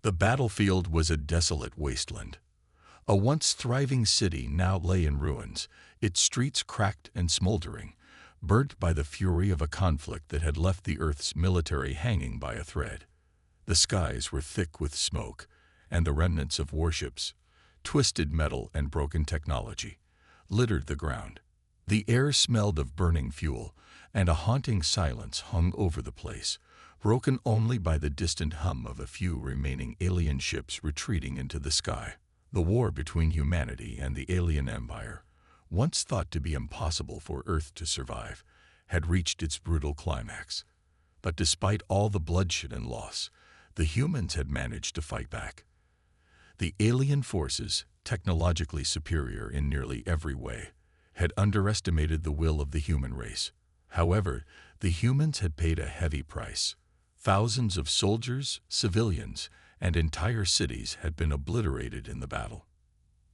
The battlefield was a desolate wasteland. A once thriving city now lay in ruins, its streets cracked and smoldering, burnt by the fury of a conflict that had left the Earth's military hanging by a thread. The skies were thick with smoke, and the remnants of warships, twisted metal and broken technology, littered the ground. The air smelled of burning fuel, and a haunting silence hung over the place, broken only by the distant hum of a few remaining alien ships retreating into the sky. The war between humanity and the alien empire, once thought to be impossible for Earth to survive, had reached its brutal climax. But despite all the bloodshed and loss, the humans had managed to fight back. The alien forces, technologically superior in nearly every way, had underestimated the will of the human race. However, the humans had paid a heavy price. Thousands of soldiers, civilians, and entire cities had been obliterated in the battle.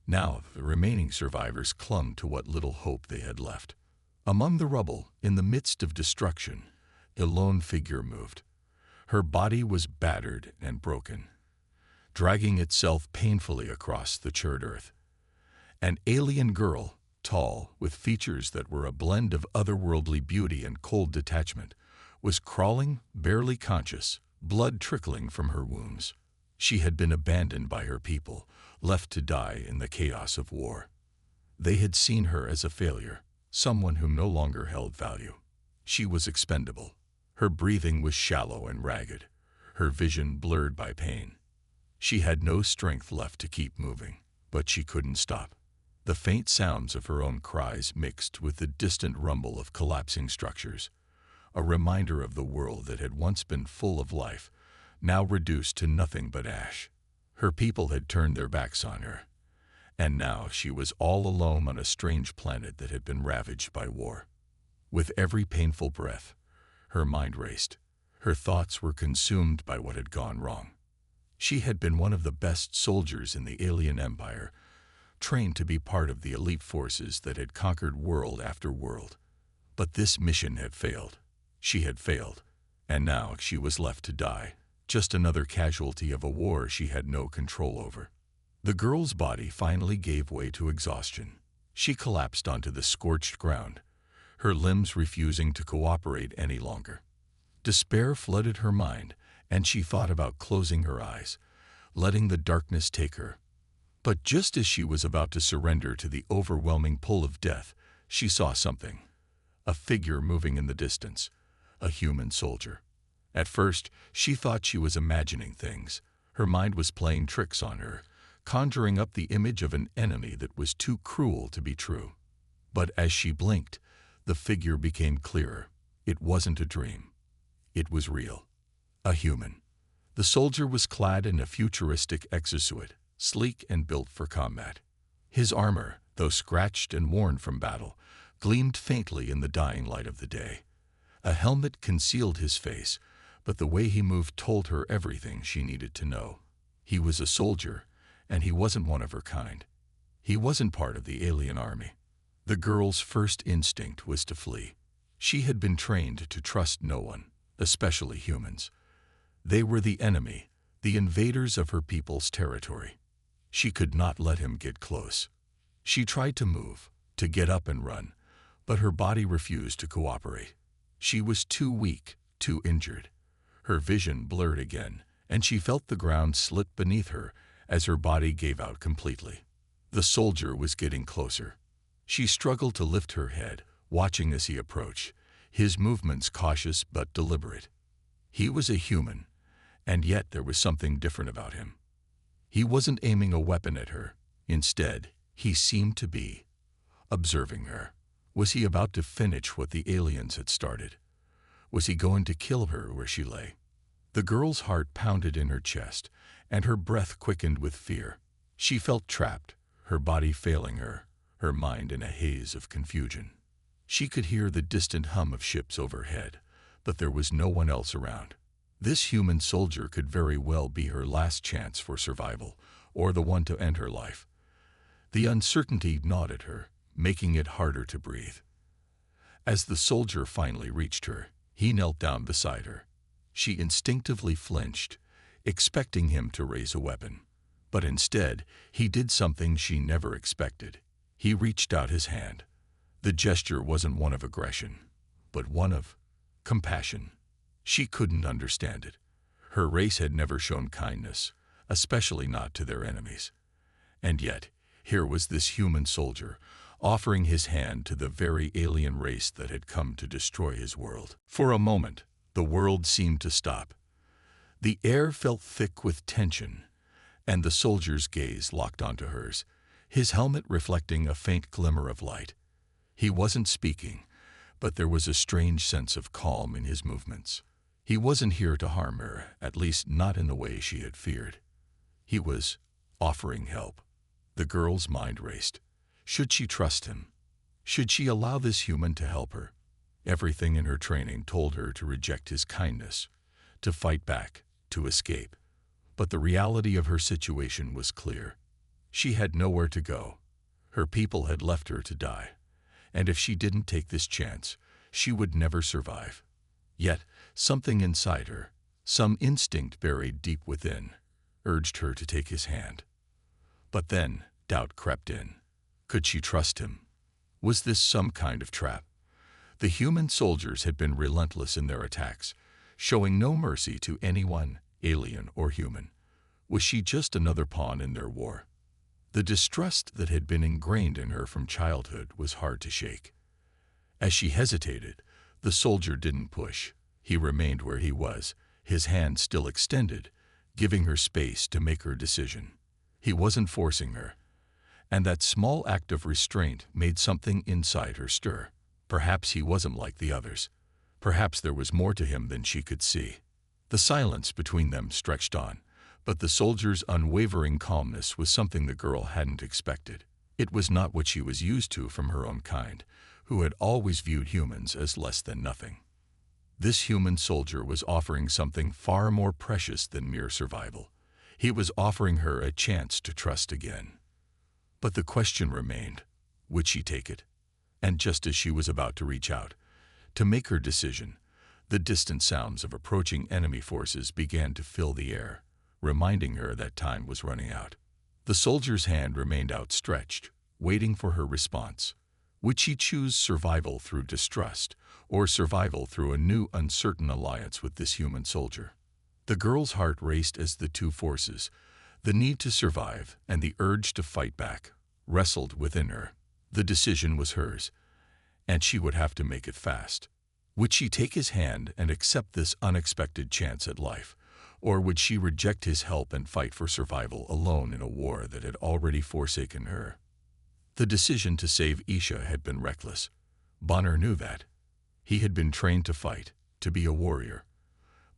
Now, the remaining survivors clung to what little hope they had left. Among the rubble, in the midst of destruction, a lone figure moved. Her body was battered and broken, dragging itself painfully across the charred earth. An alien girl, tall, with features that were a blend of otherworldly beauty and cold detachment, was crawling, barely conscious, blood trickling from her wounds. She had been abandoned by her people, left to die in the chaos of war. They had seen her as a failure, someone who no longer held value. She was expendable. Her breathing was shallow and ragged, her vision blurred by pain. She had no strength left to keep moving, but she couldn't stop. The faint sounds of her own cries mixed with the distant rumble of collapsing structures, a reminder of the world that had once been full of life, now reduced to nothing but ash. Her people had turned their backs on her, and now she was all alone on a strange planet that had been ravaged by war. With every painful breath, her mind raced. Her thoughts were consumed by what had gone wrong. She had been one of the best soldiers in the alien empire, trained to be part of the elite forces that had conquered world after world. But this mission had failed. She had failed, and now she was left to die, just another casualty of a war she had no control over. The girl's body finally gave way to exhaustion. She collapsed onto the scorched ground, her limbs refusing to cooperate any longer. Despair flooded her mind, and she thought about closing her eyes, letting the darkness take her. But just as she was about to surrender to the overwhelming pull of death, she saw something. A figure moving in the distance, a human soldier. At first, she thought she was imagining things. Her mind was playing tricks on her, conjuring up the image of an enemy that was too cruel to be true. But as she blinked, the figure became clearer. It wasn't a dream. It was real. A human. The soldier was clad in a futuristic exosuit, sleek and built for combat. His armor, though scratched and worn from battle, gleamed faintly in the dying light of the day. A helmet concealed his face, but the way he moved told her everything she needed to know. He was a soldier, and he wasn't one of her kind. He wasn't part of the alien army. The girl's first instinct was to flee. She had been trained to trust no one, especially humans. They were the enemy, the invaders of her people's territory. She could not let him get close. She tried to move, to get up and run, but her body refused to cooperate. She was too weak, too injured. Her vision blurred again, and she felt the ground slip beneath her as her body gave out completely. The soldier was getting closer. She struggled to lift her head, watching as he approached, his movements cautious but deliberate. He was a human, and yet there was something different about him. He wasn't aiming a weapon at her. Instead, he seemed to be observing her. Was he about to finish what the aliens had started? Was he going to kill her where she lay? The girl's heart pounded in her chest, and her breath quickened with fear. She felt trapped, her body failing her, her mind in a haze of confusion. She could hear the distant hum of ships overhead, but there was no one else around. This human soldier could very well be her last chance for survival, or the one to end her life. The uncertainty gnawed at her, making it harder to breathe. As the soldier finally reached her, he knelt down beside her. She instinctively flinched, expecting him to raise a weapon. But instead, he did something she never expected. He reached out his hand. The gesture wasn't one of aggression, but one of compassion. She couldn't understand it. Her race had never shown kindness, especially not to their enemies. And yet, here was this human soldier, offering his hand to the very alien race that had come to destroy his world. For a moment, the world seemed to stop. The air felt thick with tension, and the soldier's gaze locked onto hers, his helmet reflecting a faint glimmer of light. He wasn't speaking, but there was a strange sense of calm in his movements. He wasn't here to harm her, at least not in the way she had feared. He was offering help. The girl's mind raced. Should she trust him? Should she allow this human to help her? Everything in her training told her to reject his kindness, to fight back, to escape. But the reality of her situation was clear. She had nowhere to go. Her people had left her to die. And if she didn't take this chance, she would never survive. Yet, something inside her, some instinct buried deep within, urged her to take his hand. But then, doubt crept in. Could she trust him? Was this some kind of trap? The human soldiers had been relentless in their attacks, showing no mercy to anyone, alien or human. Was she just another pawn in their war? The distrust that had been ingrained in her from childhood was hard to shake. As she hesitated, the soldier didn't push. He remained where he was, his hand still extended, giving her space to make her decision. He wasn't forcing her. And that small act of restraint made something inside her stir. Perhaps he wasn't like the others. Perhaps there was more to him than she could see. The silence between them stretched on, but the soldier's unwavering calmness was something the girl hadn't expected. It was not what she was used to from her own kind, who had always viewed humans as less than nothing. This human soldier was offering something far more precious than mere survival. He was offering her a chance to trust again. But the question remained, would she take it? And just as she was about to reach out, to make her decision, the distant sounds of approaching enemy forces began to fill the air, reminding her that time was running out. The soldier's hand remained outstretched, waiting for her response. Would she choose survival through distrust, or survival through a new uncertain alliance with this human soldier? The girl's heart raced as the two forces, the need to survive and the urge to fight back, wrestled within her. The decision was hers, and she would have to make it fast. Would she take his hand and accept this unexpected chance at life, or would she reject his help and fight for survival alone in a war that had already forsaken her? The decision to save Isha had been reckless. Bonner knew that. He had been trained to fight, to be a warrior.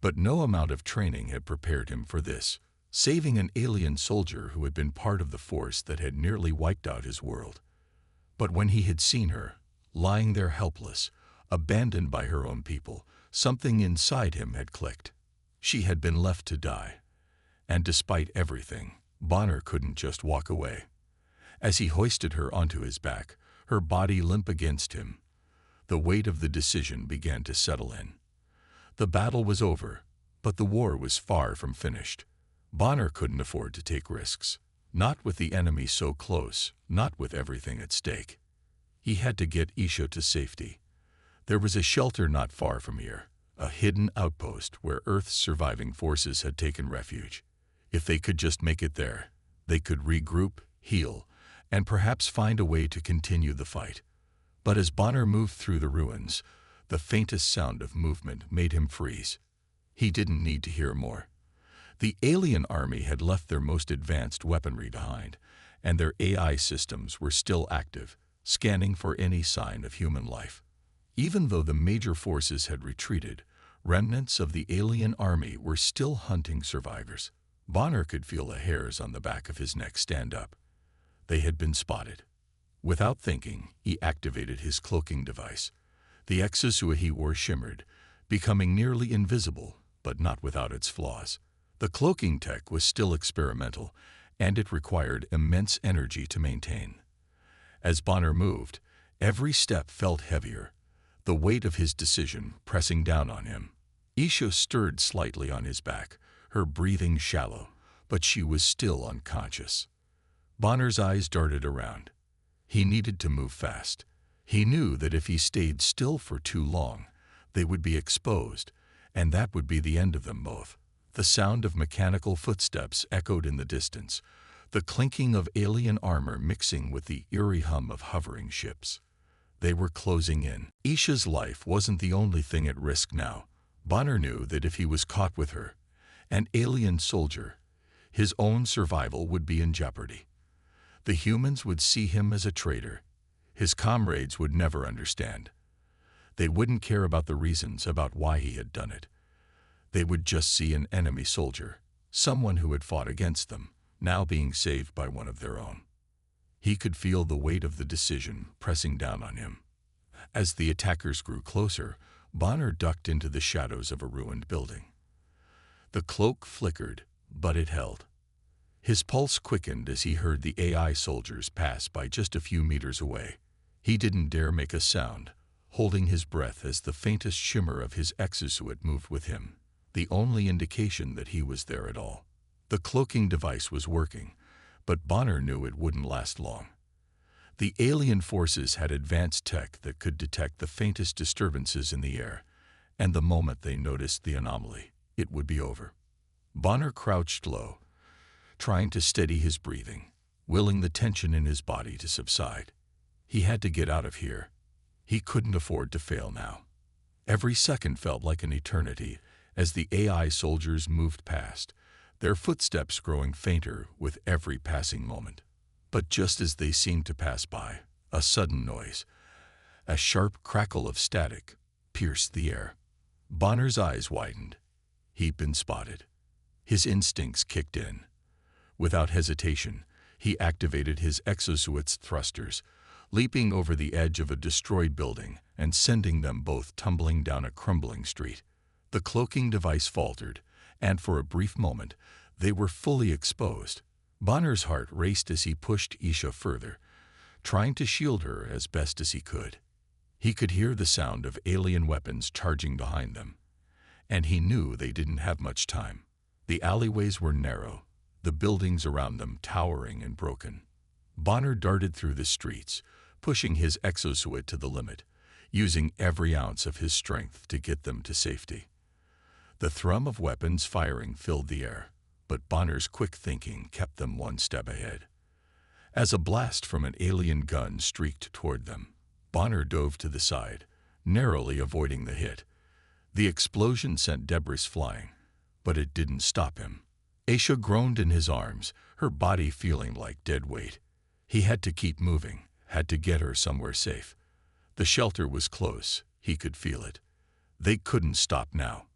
But no amount of training had prepared him for this, saving an alien soldier who had been part of the force that had nearly wiped out his world. But when he had seen her, lying there helpless, abandoned by her own people, something inside him had clicked. She had been left to die. And despite everything, Bonner couldn't just walk away. As he hoisted her onto his back, her body limp against him, the weight of the decision began to settle in. The battle was over, but the war was far from finished. Bonner couldn't afford to take risks. Not with the enemy so close, not with everything at stake. He had to get Isha to safety. There was a shelter not far from here, a hidden outpost where Earth's surviving forces had taken refuge. If they could just make it there, they could regroup, heal, and perhaps find a way to continue the fight. But as Bonner moved through the ruins, the faintest sound of movement made him freeze. He didn't need to hear more. The alien army had left their most advanced weaponry behind, and their AI systems were still active, scanning for any sign of human life. Even though the major forces had retreated, remnants of the alien army were still hunting survivors. Bonner could feel the hairs on the back of his neck stand up. They had been spotted. Without thinking, he activated his cloaking device. The exosuit he wore shimmered, becoming nearly invisible, but not without its flaws. The cloaking tech was still experimental, and it required immense energy to maintain. As Bonner moved, every step felt heavier, the weight of his decision pressing down on him. Isha stirred slightly on his back, her breathing shallow, but she was still unconscious. Bonner's eyes darted around. He needed to move fast. He knew that if he stayed still for too long, they would be exposed, and that would be the end of them both. The sound of mechanical footsteps echoed in the distance, the clinking of alien armor mixing with the eerie hum of hovering ships. They were closing in. Isha's life wasn't the only thing at risk now. Bonner knew that if he was caught with her, an alien soldier, his own survival would be in jeopardy. The humans would see him as a traitor. His comrades would never understand. They wouldn't care about the reasons about why he had done it. They would just see an enemy soldier, someone who had fought against them, now being saved by one of their own. He could feel the weight of the decision pressing down on him. As the attackers grew closer, Bonner ducked into the shadows of a ruined building. The cloak flickered, but it held. His pulse quickened as he heard the AI soldiers pass by just a few meters away. He didn't dare make a sound, holding his breath as the faintest shimmer of his exosuit moved with him, the only indication that he was there at all. The cloaking device was working, but Bonner knew it wouldn't last long. The alien forces had advanced tech that could detect the faintest disturbances in the air, and the moment they noticed the anomaly, it would be over. Bonner crouched low, trying to steady his breathing, willing the tension in his body to subside. He had to get out of here. He couldn't afford to fail now. Every second felt like an eternity as the AI soldiers moved past, their footsteps growing fainter with every passing moment. But just as they seemed to pass by, a sudden noise, a sharp crackle of static, pierced the air. Bonner's eyes widened. He'd been spotted. His instincts kicked in. Without hesitation, he activated his exosuit's thrusters, leaping over the edge of a destroyed building and sending them both tumbling down a crumbling street. The cloaking device faltered, and for a brief moment, they were fully exposed. Bonner's heart raced as he pushed Isha further, trying to shield her as best as he could. He could hear the sound of alien weapons charging behind them, and he knew they didn't have much time. The alleyways were narrow, the buildings around them towering and broken. Bonner darted through the streets, pushing his exosuit to the limit, using every ounce of his strength to get them to safety. The thrum of weapons firing filled the air, but Bonner's quick thinking kept them one step ahead. As a blast from an alien gun streaked toward them, Bonner dove to the side, narrowly avoiding the hit. The explosion sent debris flying, but it didn't stop him. Aisha groaned in his arms, her body feeling like dead weight. He had to keep moving, had to get her somewhere safe. The shelter was close, he could feel it. They couldn't stop now.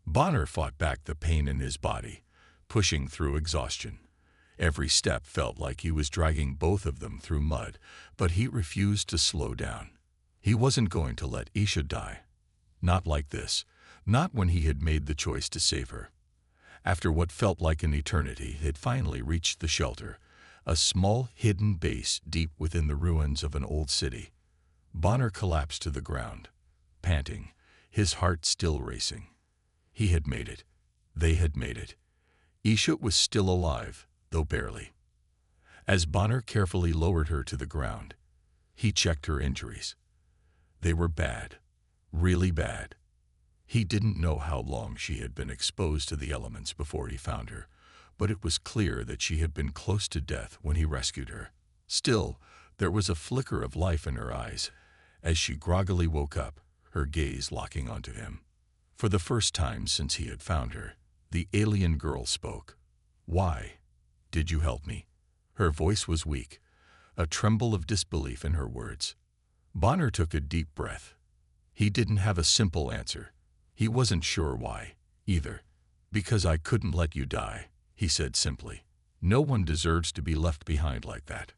Bonner fought back the pain in his body, pushing through exhaustion. Every step felt like he was dragging both of them through mud, but he refused to slow down. He wasn't going to let Isha die. Not like this, not when he had made the choice to save her. After what felt like an eternity, it finally reached the shelter, a small hidden base deep within the ruins of an old city. Bonner collapsed to the ground, panting, his heart still racing. He had made it. They had made it. Isha was still alive, though barely. As Bonner carefully lowered her to the ground, he checked her injuries. They were bad, really bad. He didn't know how long she had been exposed to the elements before he found her, but it was clear that she had been close to death when he rescued her. Still, there was a flicker of life in her eyes as she groggily woke up, her gaze locking onto him. For the first time since he had found her, the alien girl spoke. "Why did you help me?" Her voice was weak, a tremble of disbelief in her words. Bonner took a deep breath. He didn't have a simple answer. He wasn't sure why, either. "Because I couldn't let you die," he said simply. "No one deserves to be left behind like that."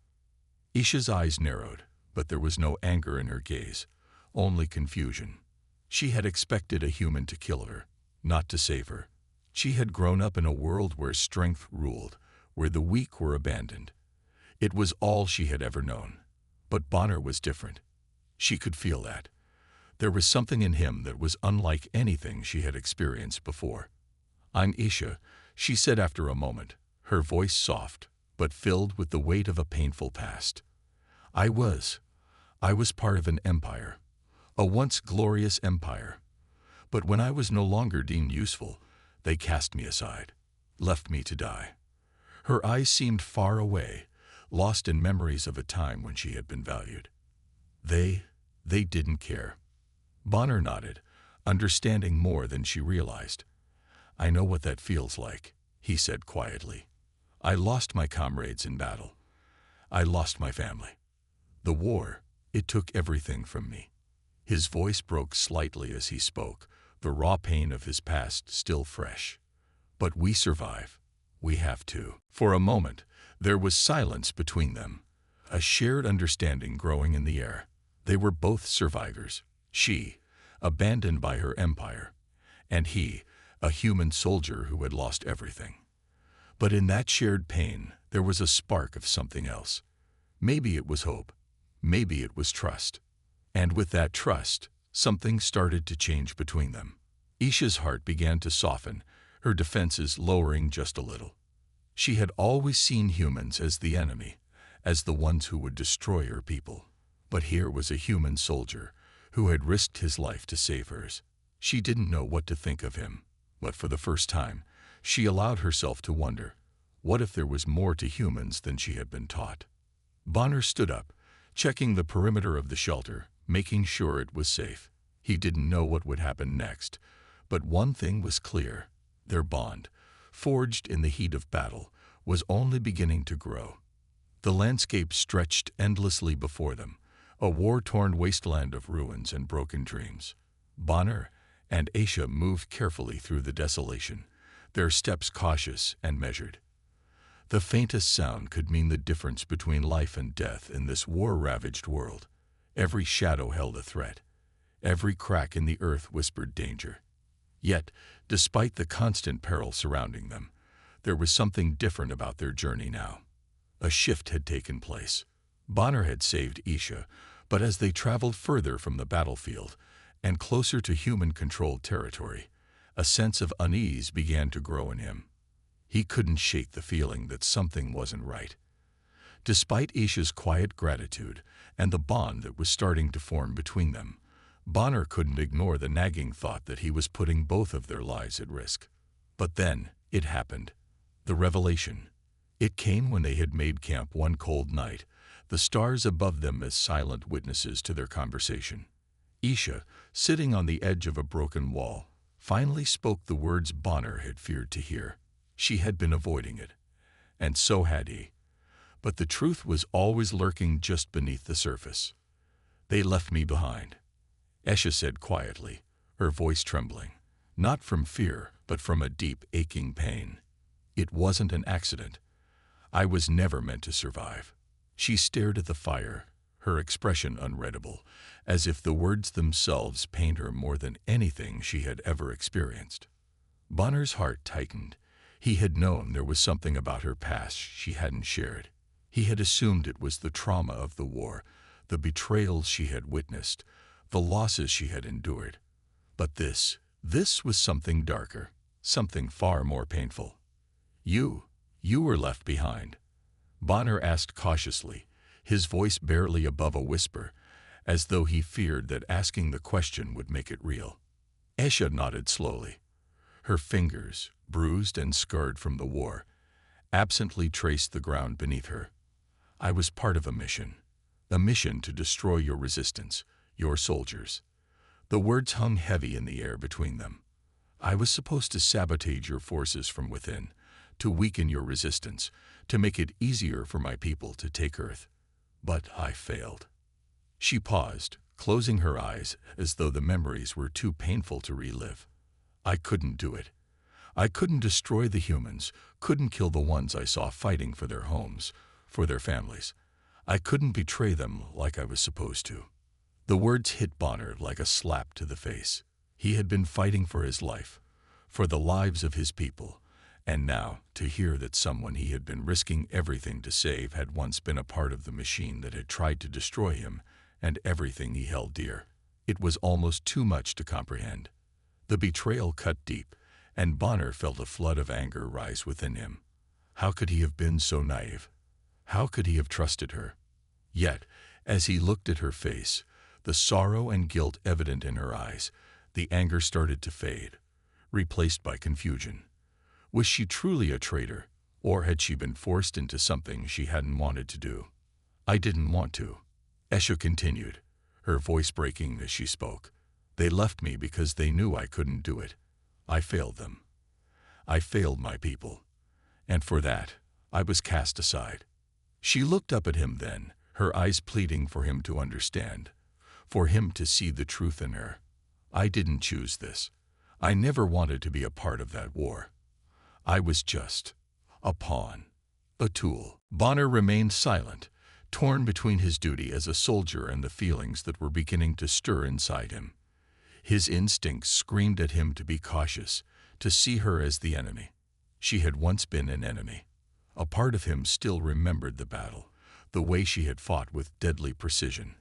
Isha's eyes narrowed, but there was no anger in her gaze, only confusion. She had expected a human to kill her, not to save her. She had grown up in a world where strength ruled, where the weak were abandoned. It was all she had ever known. But Bonner was different. She could feel that. There was something in him that was unlike anything she had experienced before. "I'm Isha," she said after a moment, her voice soft, but filled with the weight of a painful past. I was part of an empire, a once glorious empire. But when I was no longer deemed useful, they cast me aside, left me to die. Her eyes seemed far away, lost in memories of a time when she had been valued. They didn't care. Bonner nodded, understanding more than she realized. I know what that feels like, he said quietly. I lost my comrades in battle. I lost my family. The war, it took everything from me. His voice broke slightly as he spoke, the raw pain of his past still fresh. But we survive. We have to. For a moment, there was silence between them, a shared understanding growing in the air. They were both survivors. She, abandoned by her empire, and he, a human soldier who had lost everything. But in that shared pain, there was a spark of something else. Maybe it was hope. Maybe it was trust. And with that trust, something started to change between them. Isha's heart began to soften, her defenses lowering just a little. She had always seen humans as the enemy, as the ones who would destroy her people. But here was a human soldier who had risked his life to save hers. She didn't know what to think of him, but for the first time, she allowed herself to wonder, what if there was more to humans than she had been taught? Bonner stood up, checking the perimeter of the shelter, making sure it was safe. He didn't know what would happen next, but one thing was clear. Their bond, forged in the heat of battle, was only beginning to grow. The landscape stretched endlessly before them, a war-torn wasteland of ruins and broken dreams. Bonner and Aisha moved carefully through the desolation, their steps cautious and measured. The faintest sound could mean the difference between life and death in this war-ravaged world. Every shadow held a threat. Every crack in the earth whispered danger. Yet, despite the constant peril surrounding them, there was something different about their journey now. A shift had taken place. Bonner had saved Isha, but as they traveled further from the battlefield and closer to human-controlled territory, a sense of unease began to grow in him. He couldn't shake the feeling that something wasn't right. Despite Isha's quiet gratitude and the bond that was starting to form between them, Bonner couldn't ignore the nagging thought that he was putting both of their lives at risk. But then, it happened. The revelation. It came when they had made camp one cold night, the stars above them as silent witnesses to their conversation. Isha, sitting on the edge of a broken wall, finally spoke the words Bonner had feared to hear. She had been avoiding it, and so had he. But the truth was always lurking just beneath the surface. They left me behind, Esha said quietly, her voice trembling, not from fear, but from a deep, aching pain. It wasn't an accident. I was never meant to survive. She stared at the fire, her expression unreadable, as if the words themselves pained her more than anything she had ever experienced. Bonner's heart tightened. He had known there was something about her past she hadn't shared. He had assumed it was the trauma of the war, the betrayals she had witnessed, the losses she had endured. But this was something darker, something far more painful. You were left behind, Bonner asked cautiously, his voice barely above a whisper, as though he feared that asking the question would make it real. Esha nodded slowly. Her fingers, bruised and scarred from the war, absently traced the ground beneath her. I was part of a mission to destroy your resistance, your soldiers. The words hung heavy in the air between them. I was supposed to sabotage your forces from within, to weaken your resistance, to make it easier for my people to take Earth. But I failed. She paused, closing her eyes as though the memories were too painful to relive. I couldn't do it. I couldn't destroy the humans, couldn't kill the ones I saw fighting for their homes, for their families. I couldn't betray them like I was supposed to. The words hit Bonner like a slap to the face. He had been fighting for his life, for the lives of his people, and now to hear that someone he had been risking everything to save had once been a part of the machine that had tried to destroy him and everything he held dear. It was almost too much to comprehend. The betrayal cut deep, and Bonner felt a flood of anger rise within him. How could he have been so naive? How could he have trusted her? Yet, as he looked at her face, the sorrow and guilt evident in her eyes, the anger started to fade, replaced by confusion. Was she truly a traitor, or had she been forced into something she hadn't wanted to do? I didn't want to, Esha continued, her voice breaking as she spoke. They left me because they knew I couldn't do it. I failed them. I failed my people. And for that, I was cast aside. She looked up at him then, her eyes pleading for him to understand, for him to see the truth in her. I didn't choose this. I never wanted to be a part of that war. I was just a pawn, a tool. Bonner remained silent, torn between his duty as a soldier and the feelings that were beginning to stir inside him. His instincts screamed at him to be cautious, to see her as the enemy. She had once been an enemy. A part of him still remembered the battle, the way she had fought with deadly precision,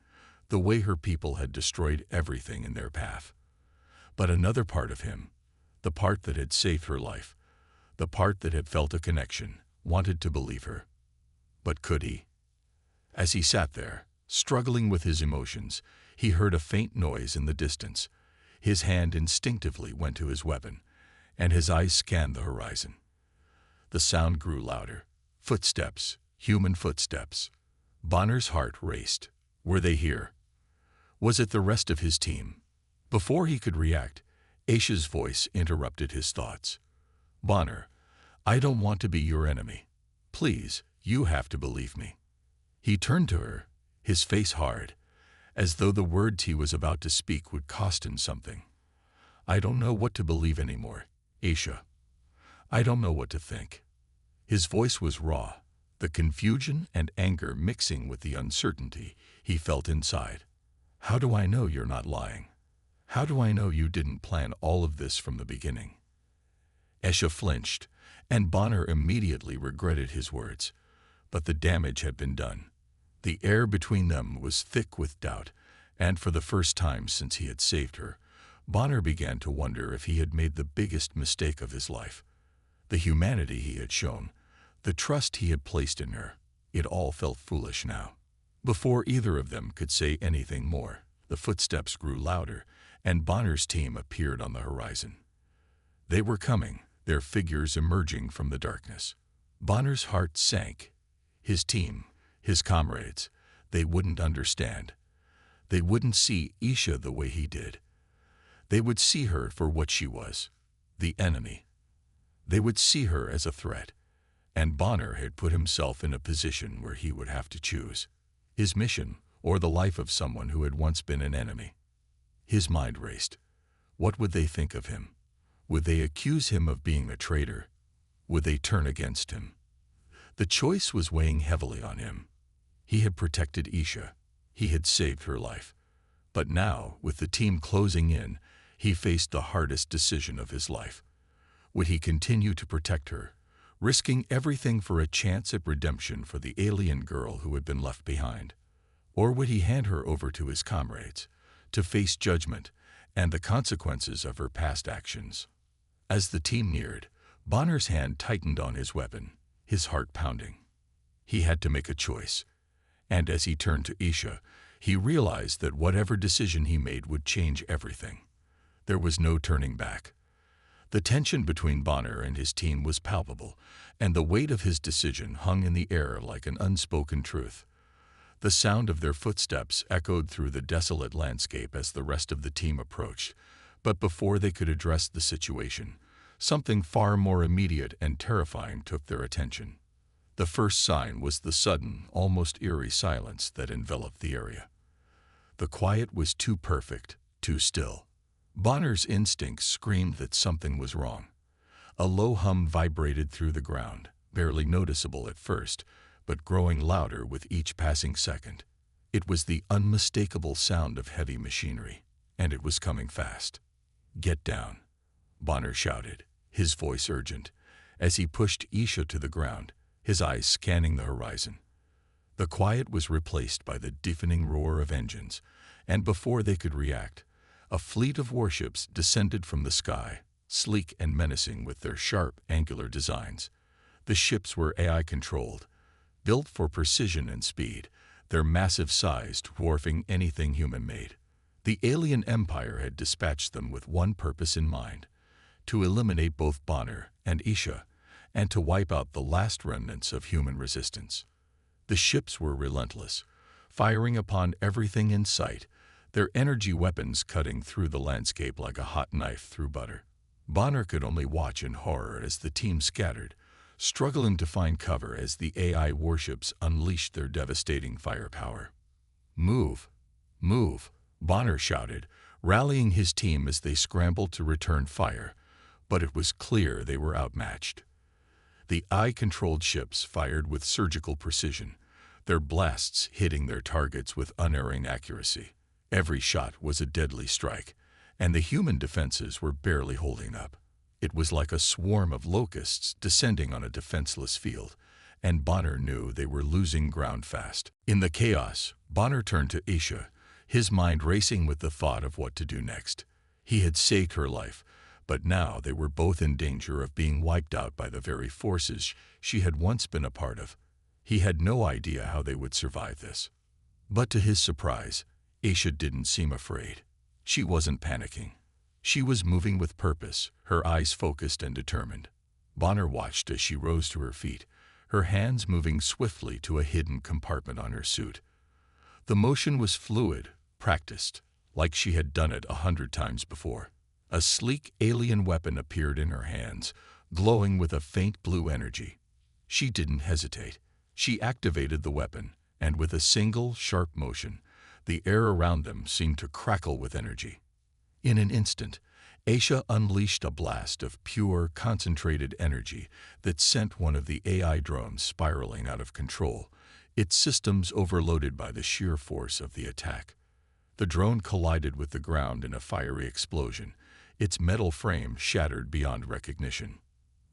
the way her people had destroyed everything in their path. But another part of him, the part that had saved her life, the part that had felt a connection, wanted to believe her. But could he? As he sat there, struggling with his emotions, he heard a faint noise in the distance. His hand instinctively went to his weapon, and his eyes scanned the horizon. The sound grew louder. Footsteps, human footsteps. Bonner's heart raced. Were they here? Was it the rest of his team? Before he could react, Aisha's voice interrupted his thoughts. Bonner, I don't want to be your enemy. Please, you have to believe me. He turned to her, his face hard, as though the words he was about to speak would cost him something. I don't know what to believe anymore, Aisha. I don't know what to think. His voice was raw, the confusion and anger mixing with the uncertainty he felt inside. How do I know you're not lying? How do I know you didn't plan all of this from the beginning? Aisha flinched, and Bonner immediately regretted his words. But the damage had been done. The air between them was thick with doubt, and for the first time since he had saved her, Bonner began to wonder if he had made the biggest mistake of his life. The humanity he had shown, the trust he had placed in her, it all felt foolish now. Before either of them could say anything more, the footsteps grew louder, and Bonner's team appeared on the horizon. They were coming, their figures emerging from the darkness. Bonner's heart sank. His team, his comrades, they wouldn't understand. They wouldn't see Aisha the way he did. They would see her for what she was, the enemy. They would see her as a threat, and Bonner had put himself in a position where he would have to choose his mission or the life of someone who had once been an enemy. His mind raced. What would they think of him? Would they accuse him of being a traitor? Would they turn against him? The choice was weighing heavily on him. He had protected Aisha. He had saved her life. But now, with the team closing in, he faced the hardest decision of his life. Would he continue to protect her, risking everything for a chance at redemption for the alien girl who had been left behind? Or would he hand her over to his comrades, to face judgment and the consequences of her past actions? As the team neared, Bonner's hand tightened on his weapon, his heart pounding. He had to make a choice, and as he turned to Aisha, he realized that whatever decision he made would change everything. There was no turning back. The tension between Bonner and his team was palpable, and the weight of his decision hung in the air like an unspoken truth. The sound of their footsteps echoed through the desolate landscape as the rest of the team approached, but before they could address the situation, something far more immediate and terrifying took their attention. The first sign was the sudden, almost eerie silence that enveloped the area. The quiet was too perfect, too still. Bonner's instincts screamed that something was wrong. A low hum vibrated through the ground, barely noticeable at first, but growing louder with each passing second. It was the unmistakable sound of heavy machinery, and it was coming fast. "Get down," Bonner shouted, his voice urgent, as he pushed Aisha to the ground, his eyes scanning the horizon. The quiet was replaced by the deafening roar of engines, and before they could react, a fleet of warships descended from the sky, sleek and menacing with their sharp, angular designs. The ships were AI-controlled, built for precision and speed, their massive size dwarfing anything human-made. The alien empire had dispatched them with one purpose in mind: to eliminate both Bonner and Isha, and to wipe out the last remnants of human resistance. The ships were relentless, firing upon everything in sight, their energy weapons cutting through the landscape like a hot knife through butter. Bonner could only watch in horror as the team scattered, struggling to find cover as the AI warships unleashed their devastating firepower. "Move! Move!" Bonner shouted, rallying his team as they scrambled to return fire, but it was clear they were outmatched. The AI-controlled ships fired with surgical precision, their blasts hitting their targets with unerring accuracy. Every shot was a deadly strike, and the human defenses were barely holding up. It was like a swarm of locusts descending on a defenseless field, and Bonner knew they were losing ground fast. In the chaos, Bonner turned to Isha, his mind racing with the thought of what to do next. He had saved her life, but now they were both in danger of being wiped out by the very forces she had once been a part of. He had no idea how they would survive this. But to his surprise, Isha didn't seem afraid. She wasn't panicking. She was moving with purpose, her eyes focused and determined. Bonner watched as she rose to her feet, her hands moving swiftly to a hidden compartment on her suit. The motion was fluid, practiced, like she had done it 100 times before. A sleek alien weapon appeared in her hands, glowing with a faint blue energy. She didn't hesitate. She activated the weapon, and with a single, sharp motion, the air around them seemed to crackle with energy. In an instant, Isha unleashed a blast of pure, concentrated energy that sent one of the AI drones spiraling out of control, its systems overloaded by the sheer force of the attack. The drone collided with the ground in a fiery explosion, its metal frame shattered beyond recognition.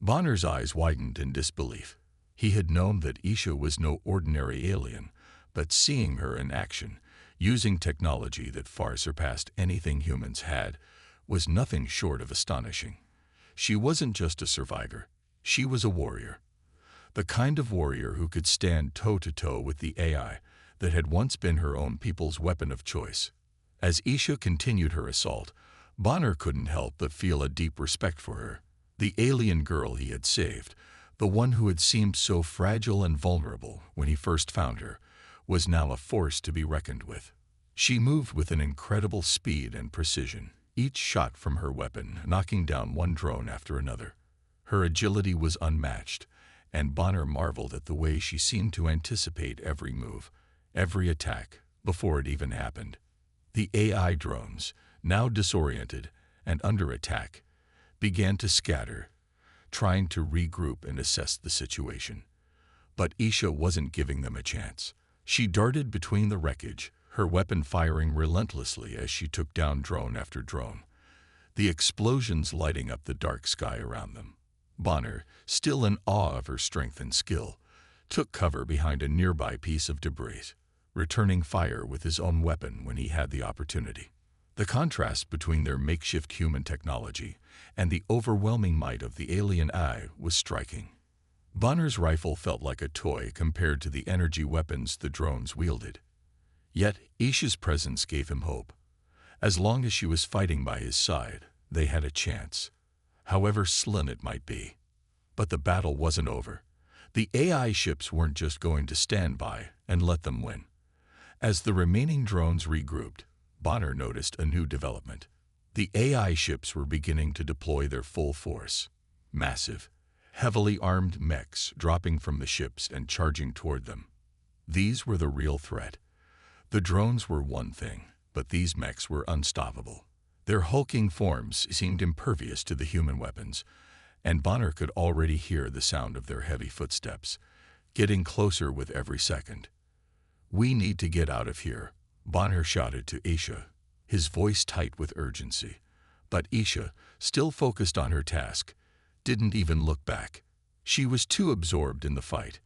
Bonner's eyes widened in disbelief. He had known that Isha was no ordinary alien, but seeing her in action, using technology that far surpassed anything humans had, was nothing short of astonishing. She wasn't just a survivor. She was a warrior. The kind of warrior who could stand toe-to-toe with the AI that had once been her own people's weapon of choice. As Isha continued her assault, Bonner couldn't help but feel a deep respect for her. The alien girl he had saved, the one who had seemed so fragile and vulnerable when he first found her, was now a force to be reckoned with. She moved with an incredible speed and precision, each shot from her weapon knocking down one drone after another. Her agility was unmatched, and Bonner marveled at the way she seemed to anticipate every move, every attack, before it even happened. The AI drones, now disoriented and under attack, began to scatter, trying to regroup and assess the situation. But Isha wasn't giving them a chance. She darted between the wreckage, her weapon firing relentlessly as she took down drone after drone, the explosions lighting up the dark sky around them. Bonner, still in awe of her strength and skill, took cover behind a nearby piece of debris, returning fire with his own weapon when he had the opportunity. The contrast between their makeshift human technology and the overwhelming might of the alien AI was striking. Bonner's rifle felt like a toy compared to the energy weapons the drones wielded. Yet Isha's presence gave him hope. As long as she was fighting by his side, they had a chance, however slim it might be. But the battle wasn't over. The AI ships weren't just going to stand by and let them win. As the remaining drones regrouped, Bonner noticed a new development. The AI ships were beginning to deploy their full force. Massive, heavily armed mechs dropping from the ships and charging toward them. These were the real threat. The drones were one thing, but these mechs were unstoppable. Their hulking forms seemed impervious to the human weapons, and Bonner could already hear the sound of their heavy footsteps, getting closer with every second. "We need to get out of here," Bonner shouted to Isha, his voice tight with urgency. But Isha, still focused on her task, didn't even look back. She was too absorbed in the fight,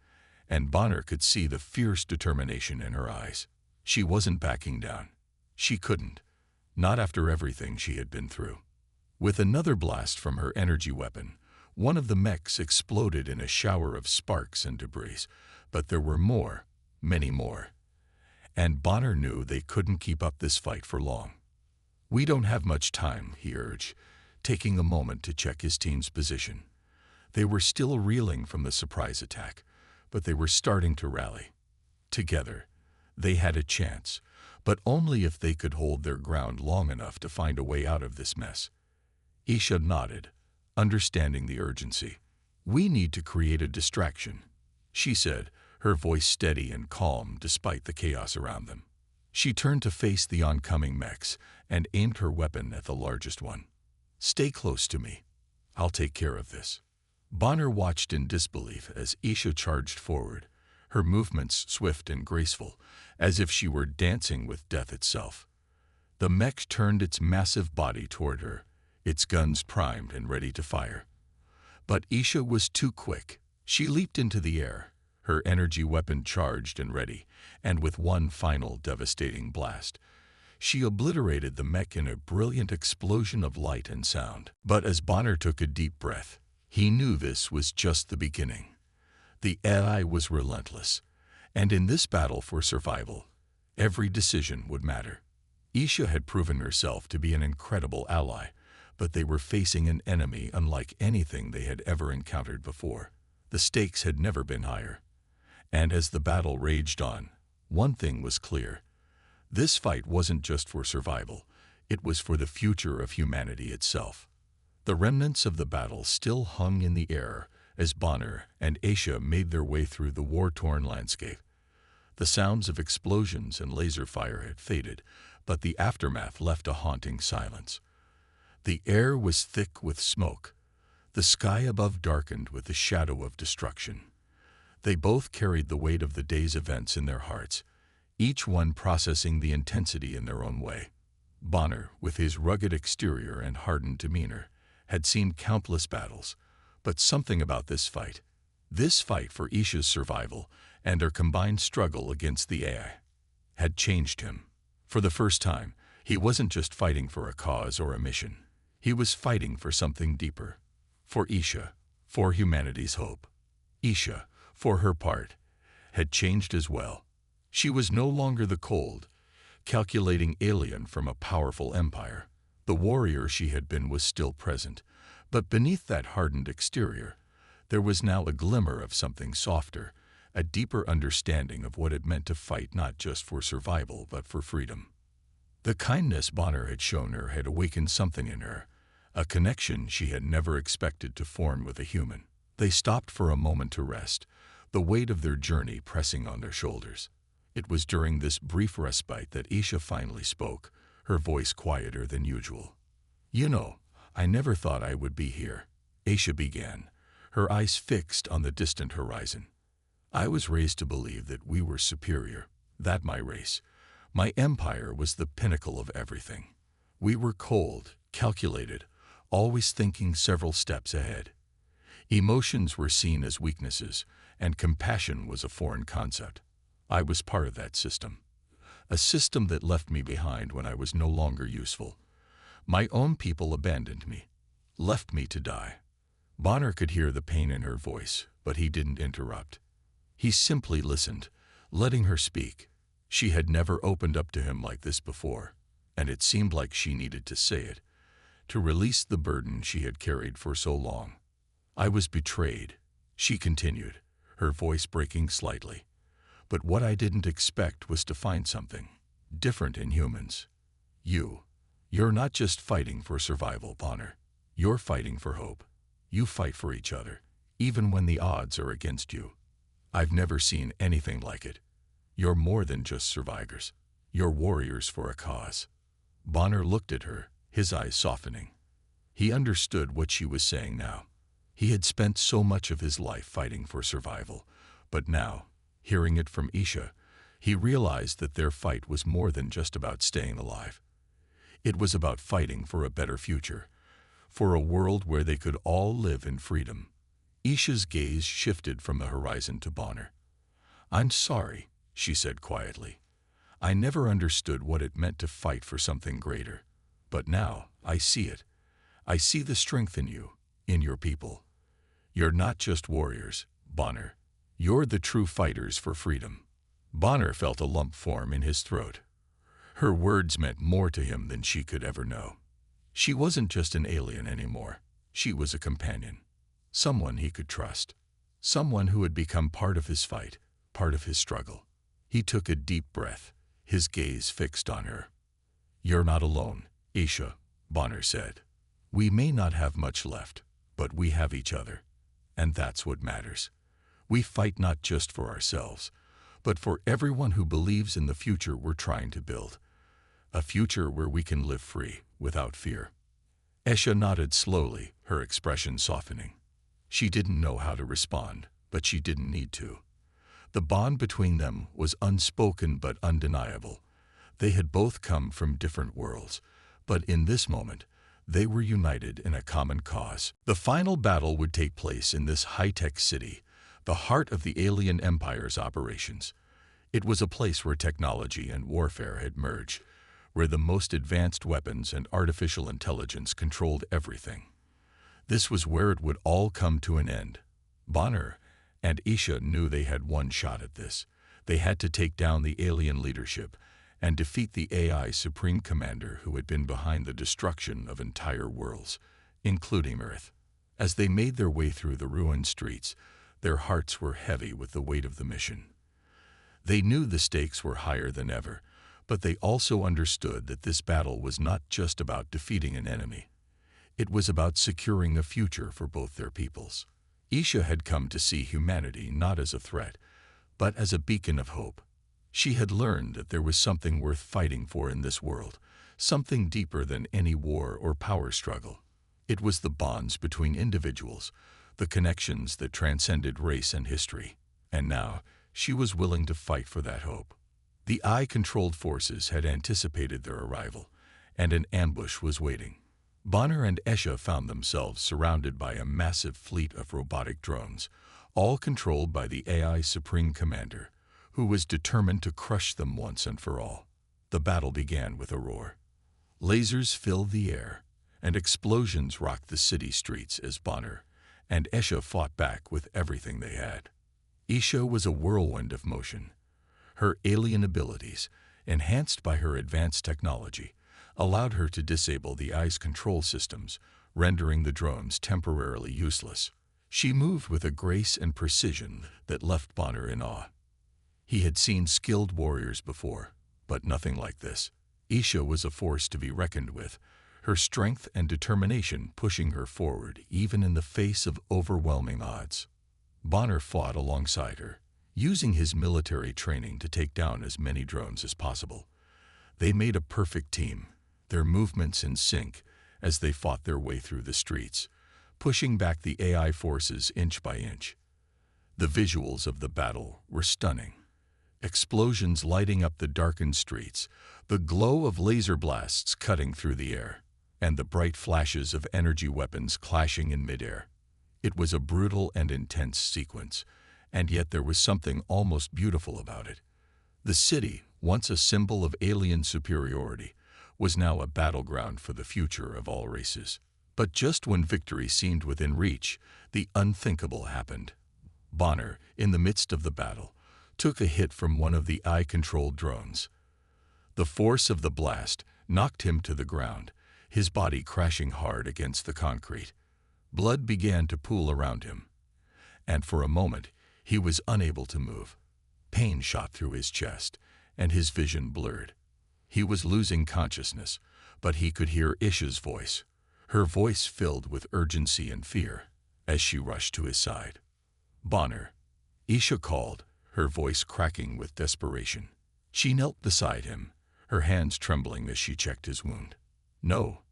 and Bonner could see the fierce determination in her eyes. She wasn't backing down. She couldn't, not after everything she had been through. With another blast from her energy weapon, one of the mechs exploded in a shower of sparks and debris, but there were more, many more. And Bonner knew they couldn't keep up this fight for long. "We don't have much time," he urged, taking a moment to check his team's position. They were still reeling from the surprise attack, but they were starting to rally. Together, they had a chance, but only if they could hold their ground long enough to find a way out of this mess. Isha nodded, understanding the urgency. "We need to create a distraction," she said, her voice steady and calm despite the chaos around them. She turned to face the oncoming mechs and aimed her weapon at the largest one. "Stay close to me. I'll take care of this." Bonner watched in disbelief as Isha charged forward, her movements swift and graceful, as if she were dancing with death itself. The mech turned its massive body toward her, its guns primed and ready to fire. But Isha was too quick. She leaped into the air, her energy weapon charged and ready, and with one final devastating blast, she obliterated the mech in a brilliant explosion of light and sound. But as Bonner took a deep breath, he knew this was just the beginning. The AI was relentless, and in this battle for survival, every decision would matter. Isha had proven herself to be an incredible ally, but they were facing an enemy unlike anything they had ever encountered before. The stakes had never been higher. And as the battle raged on, one thing was clear. This fight wasn't just for survival, it was for the future of humanity itself. The remnants of the battle still hung in the air as Bonner and Isha made their way through the war-torn landscape. The sounds of explosions and laser fire had faded, but the aftermath left a haunting silence. The air was thick with smoke. The sky above darkened with the shadow of destruction. They both carried the weight of the day's events in their hearts, each one processing the intensity in their own way. Bonner, with his rugged exterior and hardened demeanor, had seen countless battles, but something about this fight for Isha's survival and her combined struggle against the AI, had changed him. For the first time, he wasn't just fighting for a cause or a mission. He was fighting for something deeper. For Isha, for humanity's hope. Isha, for her part, had changed as well. She was no longer the cold, calculating alien from a powerful empire. The warrior she had been was still present, but beneath that hardened exterior, there was now a glimmer of something softer, a deeper understanding of what it meant to fight not just for survival but for freedom. The kindness Bonner had shown her had awakened something in her, a connection she had never expected to form with a human. They stopped for a moment to rest, the weight of their journey pressing on their shoulders. It was during this brief respite that Isha finally spoke, her voice quieter than usual. "You know, I never thought I would be here," Isha began, her eyes fixed on the distant horizon. "I was raised to believe that we were superior, that my race, my empire was the pinnacle of everything. We were cold, calculated, always thinking several steps ahead. Emotions were seen as weaknesses, and compassion was a foreign concept. I was part of that system. A system that left me behind when I was no longer useful. My own people abandoned me, left me to die." Bonner could hear the pain in her voice, but he didn't interrupt. He simply listened, letting her speak. She had never opened up to him like this before, and it seemed like she needed to say it, to release the burden she had carried for so long. "I was betrayed," she continued, her voice breaking slightly. "But what I didn't expect was to find something different in humans. You're not just fighting for survival, Bonner. You're fighting for hope. You fight for each other, even when the odds are against you. I've never seen anything like it. You're more than just survivors. You're warriors for a cause." Bonner looked at her, his eyes softening. He understood what she was saying now. He had spent so much of his life fighting for survival, but now, hearing it from Isha, he realized that their fight was more than just about staying alive. It was about fighting for a better future, for a world where they could all live in freedom. Isha's gaze shifted from the horizon to Bonner. "I'm sorry," she said quietly. "I never understood what it meant to fight for something greater. But now, I see it. I see the strength in you, in your people. You're not just warriors, Bonner. You're the true fighters for freedom." Bonner felt a lump form in his throat. Her words meant more to him than she could ever know. She wasn't just an alien anymore. She was a companion. Someone he could trust. Someone who had become part of his fight, part of his struggle. He took a deep breath, his gaze fixed on her. "You're not alone, Aisha," Bonner said. "We may not have much left, but we have each other. And that's what matters. We fight not just for ourselves, but for everyone who believes in the future we're trying to build. A future where we can live free, without fear." Aisha nodded slowly, her expression softening. She didn't know how to respond, but she didn't need to. The bond between them was unspoken but undeniable. They had both come from different worlds, but in this moment, they were united in a common cause. The final battle would take place in this high-tech city, the heart of the alien empire's operations. It was a place where technology and warfare had merged, where the most advanced weapons and artificial intelligence controlled everything. This was where it would all come to an end. Bonner and Aisha knew they had one shot at this. They had to take down the alien leadership and defeat the AI Supreme Commander who had been behind the destruction of entire worlds, including Earth. As they made their way through the ruined streets, their hearts were heavy with the weight of the mission. They knew the stakes were higher than ever, but they also understood that this battle was not just about defeating an enemy. It was about securing a future for both their peoples. Aisha had come to see humanity not as a threat, but as a beacon of hope. She had learned that there was something worth fighting for in this world, something deeper than any war or power struggle. It was the bonds between individuals, the connections that transcended race and history. And now, she was willing to fight for that hope. The AI-controlled forces had anticipated their arrival, and an ambush was waiting. Bonner and Aisha found themselves surrounded by a massive fleet of robotic drones, all controlled by the AI Supreme Commander, who was determined to crush them once and for all. The battle began with a roar. Lasers filled the air, and explosions rocked the city streets as Bonner and Aisha fought back with everything they had. Aisha was a whirlwind of motion. Her alien abilities, enhanced by her advanced technology, allowed her to disable the AI's control systems, rendering the drones temporarily useless. She moved with a grace and precision that left Bonner in awe. He had seen skilled warriors before, but nothing like this. Aisha was a force to be reckoned with, her strength and determination pushing her forward even in the face of overwhelming odds. Bonner fought alongside her, using his military training to take down as many drones as possible. They made a perfect team, their movements in sync as they fought their way through the streets, pushing back the AI forces inch by inch. The visuals of the battle were stunning. Explosions lighting up the darkened streets, the glow of laser blasts cutting through the air, and the bright flashes of energy weapons clashing in midair. It was a brutal and intense sequence, and yet there was something almost beautiful about it. The city, once a symbol of alien superiority, was now a battleground for the future of all races. But just when victory seemed within reach, the unthinkable happened. Bonner, in the midst of the battle, took a hit from one of the AI-controlled drones. The force of the blast knocked him to the ground, his body crashing hard against the concrete. Blood began to pool around him, and for a moment he was unable to move. Pain shot through his chest, and his vision blurred. He was losing consciousness, but he could hear Aisha's voice, her voice filled with urgency and fear, as she rushed to his side. "Bonner," Aisha called, her voice cracking with desperation. She knelt beside him, her hands trembling as she checked his wound. No,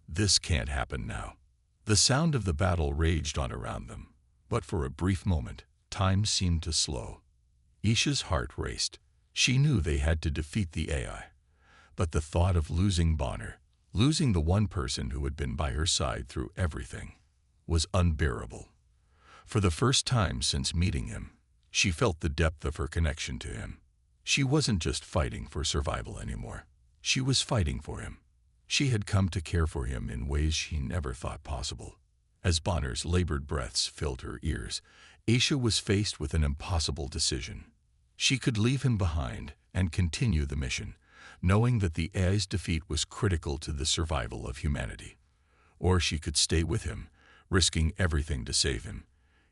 this can't happen now." The sound of the battle raged on around them, but for a brief moment, time seemed to slow. Aisha's heart raced. She knew they had to defeat the AI, but the thought of losing Bonner, losing the one person who had been by her side through everything, was unbearable. For the first time since meeting him, she felt the depth of her connection to him. She wasn't just fighting for survival anymore. She was fighting for him. She had come to care for him in ways she never thought possible. As Bonner's labored breaths filled her ears, Aisha was faced with an impossible decision. She could leave him behind and continue the mission, knowing that the AI's defeat was critical to the survival of humanity. Or she could stay with him, risking everything to save him,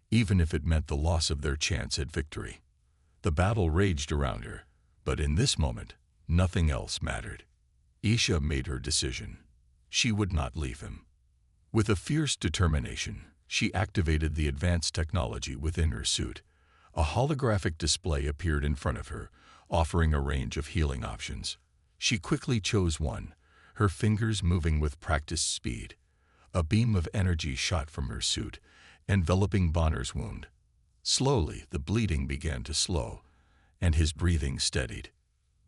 even if it meant the loss of their chance at victory. The battle raged around her, but in this moment, nothing else mattered. Aisha made her decision. She would not leave him. With a fierce determination, she activated the advanced technology within her suit. A holographic display appeared in front of her, offering a range of healing options. She quickly chose one, her fingers moving with practiced speed. A beam of energy shot from her suit, enveloping Bonner's wound. Slowly, the bleeding began to slow, and his breathing steadied.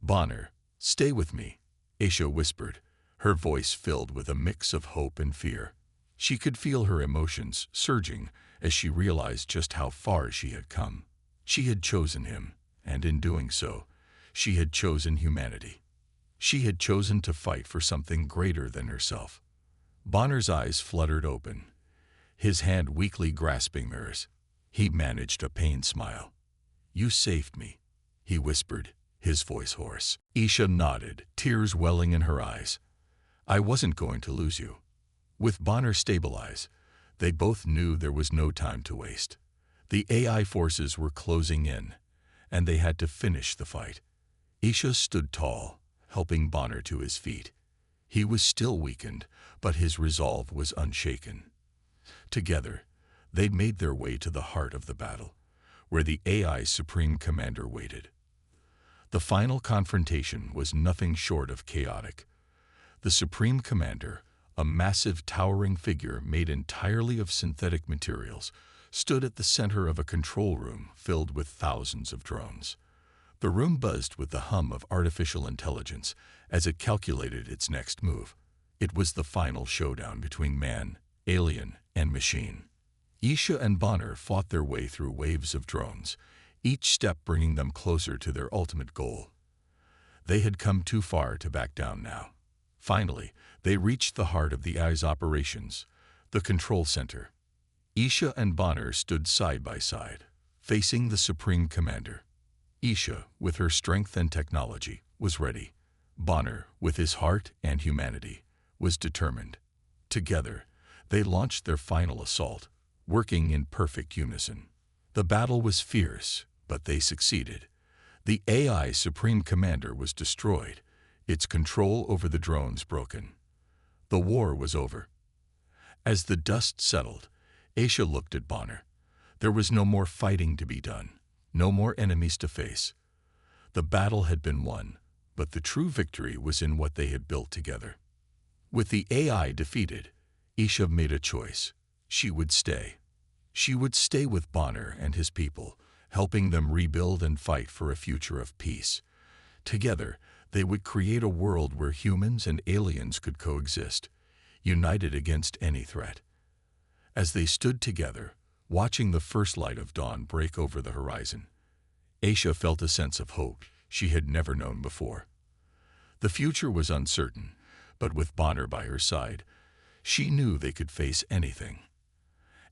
"Bonner, stay with me," Aisha whispered, her voice filled with a mix of hope and fear. She could feel her emotions surging as she realized just how far she had come. She had chosen him, and in doing so, she had chosen humanity. She had chosen to fight for something greater than herself. Bonner's eyes fluttered open, his hand weakly grasping hers. He managed a pained smile. "You saved me," he whispered, his voice hoarse. Aisha nodded, tears welling in her eyes. "I wasn't going to lose you." With Bonner stabilized, they both knew there was no time to waste. The AI forces were closing in, and they had to finish the fight. Aisha stood tall, helping Bonner to his feet. He was still weakened, but his resolve was unshaken. Together, they made their way to the heart of the battle, where the AI's supreme commander waited. The final confrontation was nothing short of chaotic. The supreme commander, a massive towering figure made entirely of synthetic materials, stood at the center of a control room filled with thousands of drones. The room buzzed with the hum of artificial intelligence as it calculated its next move. It was the final showdown between man, alien, and machine. Aisha and Bonner fought their way through waves of drones, each step bringing them closer to their ultimate goal. They had come too far to back down now. Finally, they reached the heart of the AI's operations, the control center. Aisha and Bonner stood side by side, facing the supreme commander. Aisha, with her strength and technology, was ready. Bonner, with his heart and humanity, was determined. Together, they launched their final assault, working in perfect unison. The battle was fierce, but they succeeded. The AI's supreme commander was destroyed, its control over the drones broken. The war was over. As the dust settled, Aisha looked at Bonner. There was no more fighting to be done, no more enemies to face. The battle had been won, but the true victory was in what they had built together. With the AI defeated, Aisha made a choice. She would stay. She would stay with Bonner and his people, helping them rebuild and fight for a future of peace. Together, they would create a world where humans and aliens could coexist, united against any threat. As they stood together, watching the first light of dawn break over the horizon, Aisha felt a sense of hope she had never known before. The future was uncertain, but with Bonner by her side, she knew they could face anything.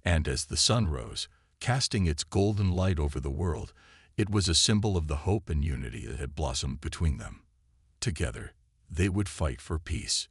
And as the sun rose, casting its golden light over the world, it was a symbol of the hope and unity that had blossomed between them. Together, they would fight for peace.